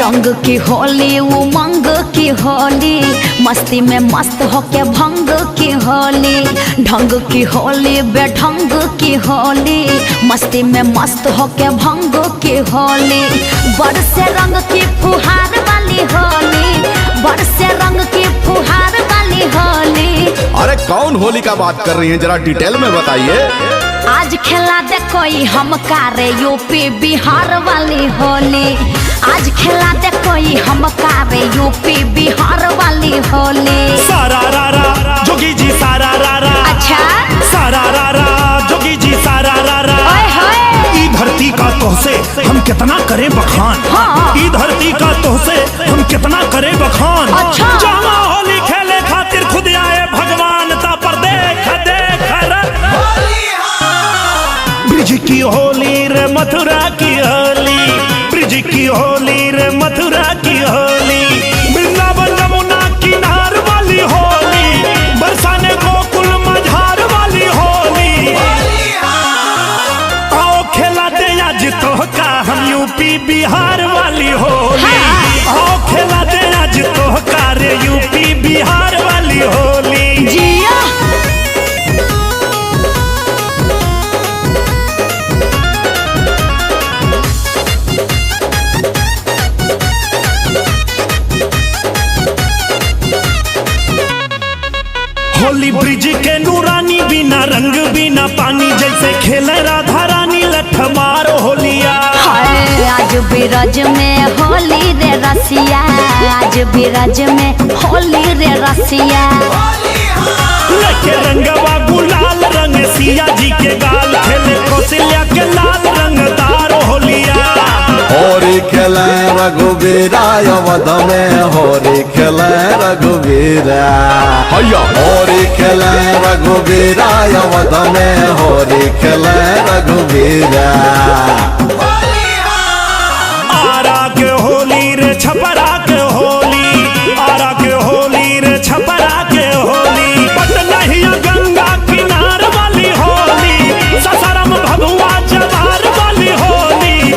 रंग की होली उमंग की होली, मस्ती में मस्त होके भंग की होली। ढंग की होली बेढंग की होली, मस्ती में मस्त होके भंग की होली। बरसे रंग की फुहार वाली होली, बरसे रंग की फुहार वाली होली। अरे कौन होली का बात कर रही हैं, जरा डिटेल में बताइए। आज खेला दे कोई हम कारे यूपी बिहार वाली होली, आज खेला दे कोई हम कारे यूपी बिहार वाली होली। सारा रारा जोगी जी सारा रारा, अच्छा सारा रारा जोगी जी सारा रारा। ओए होए ई धरती का तोहसे हम कितना करें बखान, हाँ। ई धरती का तोहसे हम कितना करें बखान। अच्छा। जहाँ होली खेले खातिर खुद आए भगवान ता पर देख देख ब्रिज की होली रे मथुरा की होली, ब्रिज की होली रे मथुरा की होली। वृंदावन यमुना किनार वाली होली, बरसाने गोकुल मझार वाली होली। आओ खिलाते आज तो का हम यूपी बिहार वाली होली, आओ खिलाते आज तो का रे यूपी बिहार वाली होली। जिया होली ब्रिज के नूरानी बिना रंग बिना पानी, जैसे खेले राधा रानी लठमार होलिया। हाय आज बिरज में होली रे रसिया, आज बिरज में होली रे रसिया। लेके रंगवा गुलाल रंग सिया जी के गाल, खेले कौशल्या के लाल रंगदार होलिया। होली खेले रघुवीरा अवध में, होली खेले रघुवीरा हैया। होली खेले रघुवीरा अवध में, होली खेले रघुवीरा। आरा के होली रे छपरा के होली, आरा के होली रे छपरा के होली। पटनहिया गंगा किनार वाली होली, ससारम भभुआ जवार वाली होली।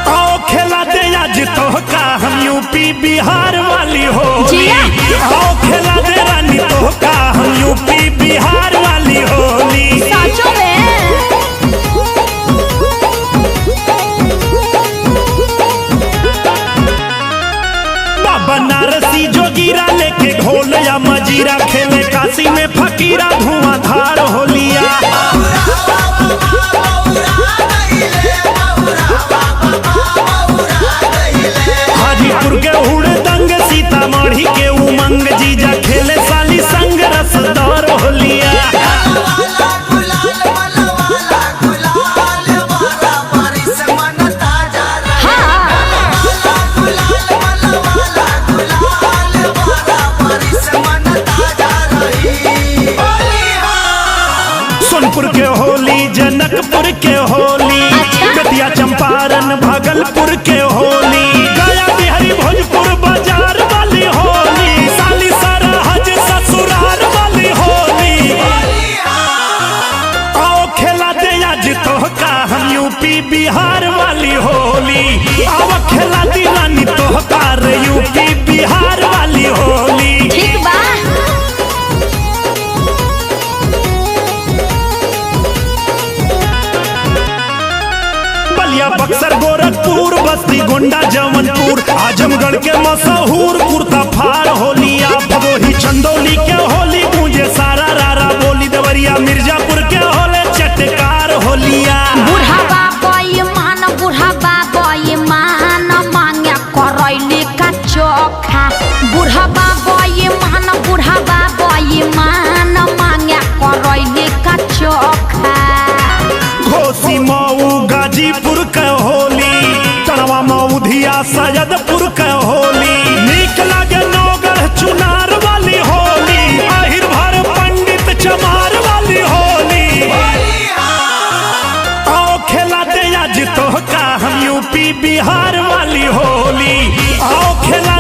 आओ खिलाते आज तो का हम यूपी बिहार वाली होली, आओ खिलाते रानी तो का हम यूपी बिहार वाली होली। साचो में बनारसी जोगीरा लेके घोल या मजीरा, खेले काशी में फकीरा धुआंधार होलिया। हाजीपुर के हुड़दंग सीतामढ़ी के उमंग, जीजा खेले साली संग रसदार होलिया। सोनपुर के होली, जनकपुर के होली, बेतिया चंपारण भागलपुर के होली, गया बिहारी भोजपुर बाजार वाली होली, साली सरहज ससुराल वाली होली। आओ खिलाते आज तो का हम यूपी बिहार वाली होली, आओ खिलाती रानी तो का रे यूपी बिहार वाली होली। ठीक बा। बक्सर गोरखपुर बस्ती गोंडा जौनपुर, आजमगढ़ के मशहूर कुर्ता फार होलिया। भदोही चंदौली के होली गूंजे सारा रारा बोली, देवरिया मिर्जापुर के होले चटकार होलिया। बूढ़ा बाबा मान, बूढ़ा बाबा मान मांगे करैली का चोखा। बूढ़ा बाबा मान, बूढ़ा बाबा मान मांगे करैली का चोखा। घोसी मऊ गाजीपुर के होली, तड़वा मऊधिया सैदपुर के होली। नीक लागे नौगढ़ चुनार वाली होली, आहिर भर पंडित चमार वाली होली। आओ खिलाते आज तो का हम यूपी बिहार वाली होली, आओ खिला